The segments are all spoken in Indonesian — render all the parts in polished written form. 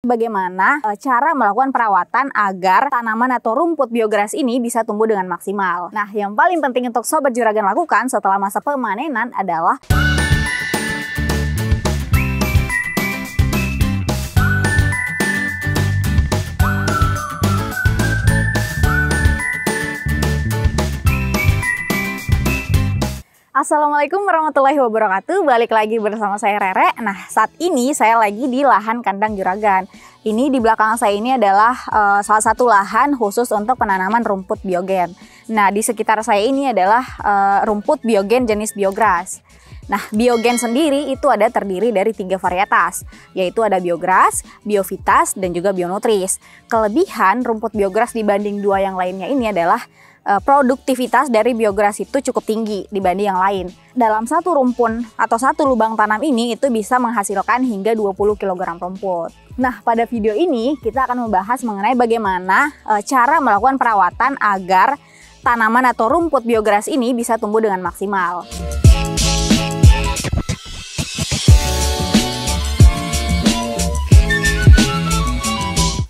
Bagaimana cara melakukan perawatan agar tanaman atau rumput biograss ini bisa tumbuh dengan maksimal. Nah, yang paling penting untuk Sobat Juragan lakukan setelah masa pemanenan adalah Assalamualaikum warahmatullahi wabarakatuh. Balik lagi bersama saya Rere. Nah, saat ini saya lagi di lahan kandang juragan. Ini di belakang saya ini adalah salah satu lahan khusus untuk penanaman rumput biogen. Nah, di sekitar saya ini adalah rumput biogen jenis biograss. Nah, biogen sendiri itu terdiri dari 3 varietas, yaitu ada biograss, biovitas, dan juga bionutris. Kelebihan rumput biograss dibanding 2 yang lainnya ini adalah produktivitas dari biograss itu cukup tinggi dibanding yang lain. Dalam satu rumpun atau satu lubang tanam ini itu bisa menghasilkan hingga 20 kg rumput. Nah, pada video ini kita akan membahas mengenai bagaimana cara melakukan perawatan agar tanaman atau rumput biograss ini bisa tumbuh dengan maksimal.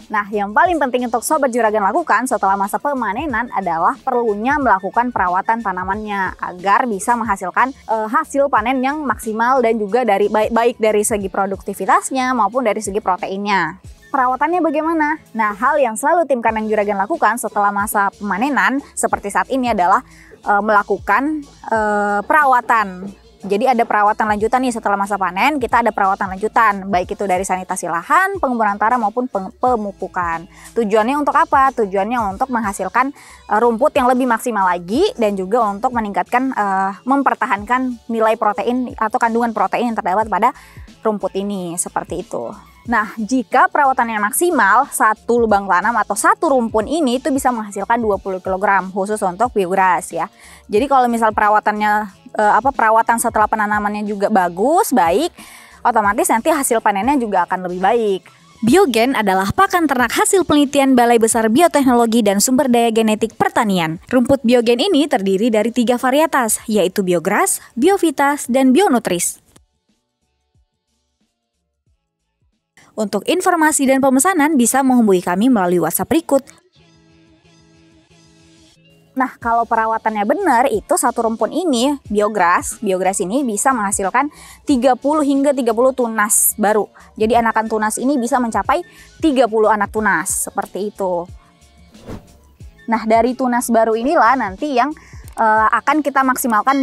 Nah, yang paling penting untuk Sobat Juragan lakukan setelah masa pemanenan adalah perlunya melakukan perawatan tanamannya agar bisa menghasilkan hasil panen yang maksimal dan juga baik dari segi produktivitasnya maupun dari segi proteinnya. Perawatannya bagaimana? Nah, hal yang selalu tim kandang juragan lakukan setelah masa pemanenan seperti saat ini adalah melakukan perawatan. Jadi ada perawatan lanjutan nih setelah masa panen, kita ada perawatan lanjutan, baik itu dari sanitasi lahan, pengumpulan tanah maupun pemupukan. Tujuannya untuk apa? Tujuannya untuk menghasilkan rumput yang lebih maksimal lagi dan juga untuk meningkatkan, mempertahankan nilai protein atau kandungan protein yang terdapat pada rumput ini, seperti itu. Nah, jika perawatannya maksimal, satu lubang tanam atau satu rumpun ini itu bisa menghasilkan 20 kg khusus untuk biograss ya. Jadi kalau misal perawatan setelah penanamannya juga baik, otomatis nanti hasil panennya juga akan lebih baik. Biogen adalah pakan ternak hasil penelitian Balai Besar Bioteknologi dan Sumber Daya Genetik Pertanian. Rumput biogen ini terdiri dari 3 varietas, yaitu biograss, biovitas, dan bionutris. Untuk informasi dan pemesanan bisa menghubungi kami melalui WhatsApp berikut. Nah, kalau perawatannya benar, itu satu rumpun ini, biograss ini bisa menghasilkan 30 hingga 30 tunas baru. Jadi anakan tunas ini bisa mencapai 30 anak tunas, seperti itu. Nah, dari tunas baru inilah nanti yang akan kita maksimalkan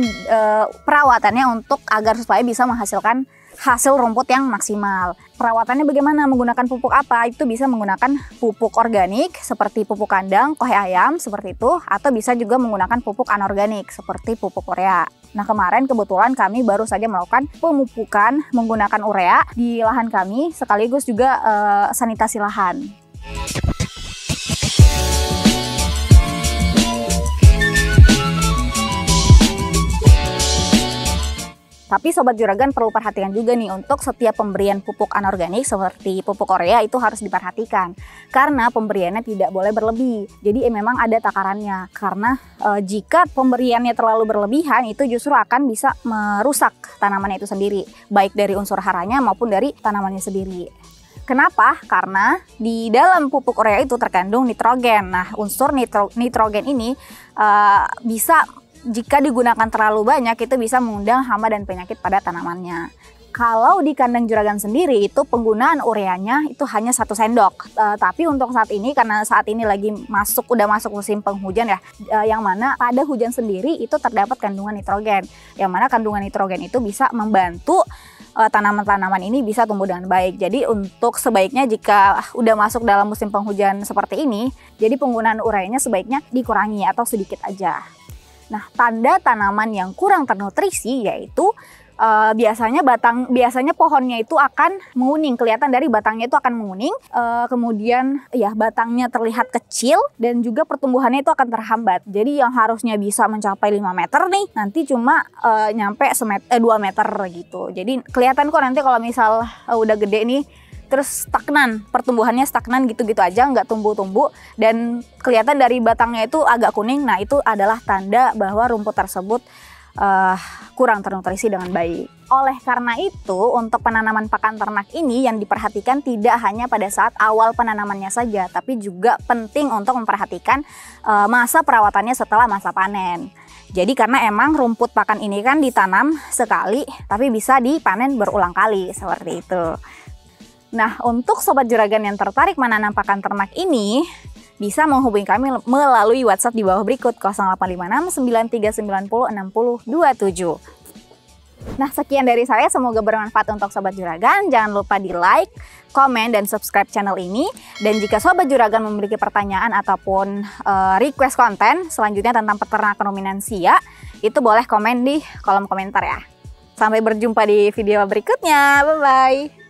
perawatannya untuk agar supaya bisa menghasilkan hasil rumput yang maksimal. Perawatannya bagaimana? Menggunakan pupuk apa? Itu bisa menggunakan pupuk organik seperti pupuk kandang, kohe ayam seperti itu, atau bisa juga menggunakan pupuk anorganik seperti pupuk urea. Nah, kemarin kebetulan kami baru saja melakukan pemupukan menggunakan urea di lahan kami sekaligus juga sanitasi lahan. Tapi Sobat Juragan perlu perhatikan juga nih untuk setiap pemberian pupuk anorganik seperti pupuk urea itu harus diperhatikan. Karena pemberiannya tidak boleh berlebih. Jadi memang ada takarannya. Karena jika pemberiannya terlalu berlebihan itu justru akan bisa merusak tanamannya itu sendiri. Baik dari unsur haranya maupun dari tanamannya sendiri. Kenapa? Karena di dalam pupuk urea itu terkandung nitrogen. Nah, unsur nitrogen ini bisa jika digunakan terlalu banyak itu bisa mengundang hama dan penyakit pada tanamannya. Kalau di kandang juragan sendiri itu penggunaan ureanya itu hanya 1 sendok. Tapi untuk saat ini karena saat ini lagi udah masuk musim penghujan ya, yang mana pada hujan sendiri itu terdapat kandungan nitrogen. Yang mana kandungan nitrogen itu bisa membantu tanaman-tanaman ini bisa tumbuh dengan baik. Jadi untuk sebaiknya jika udah masuk dalam musim penghujan seperti ini, jadi penggunaan ureanya sebaiknya dikurangi atau sedikit aja. Nah, tanda tanaman yang kurang ternutrisi yaitu biasanya pohonnya itu akan menguning, kelihatan dari batangnya itu akan menguning, kemudian ya batangnya terlihat kecil dan juga pertumbuhannya itu akan terhambat. Jadi yang harusnya bisa mencapai 5 meter nih nanti cuma nyampe 2 meter gitu. Jadi kelihatan kok nanti kalau misal udah gede nih terus stagnan, pertumbuhannya stagnan gitu-gitu aja, nggak tumbuh-tumbuh dan kelihatan dari batangnya itu agak kuning. Nah, itu adalah tanda bahwa rumput tersebut kurang ternutrisi dengan baik. Oleh karena itu, untuk penanaman pakan ternak ini yang diperhatikan tidak hanya pada saat awal penanamannya saja, tapi juga penting untuk memperhatikan masa perawatannya setelah masa panen. Jadi karena emang rumput pakan ini kan ditanam sekali, tapi bisa dipanen berulang kali, seperti itu. Nah, untuk Sobat Juragan yang tertarik menanam pakan ternak ini, bisa menghubungi kami melalui WhatsApp di bawah berikut 0856 9390 6027. Nah, sekian dari saya, semoga bermanfaat untuk Sobat Juragan. Jangan lupa di like, komen, dan subscribe channel ini. Dan jika Sobat Juragan memiliki pertanyaan ataupun request konten selanjutnya tentang peternakan ruminansia, itu boleh komen di kolom komentar ya. Sampai berjumpa di video berikutnya, bye-bye.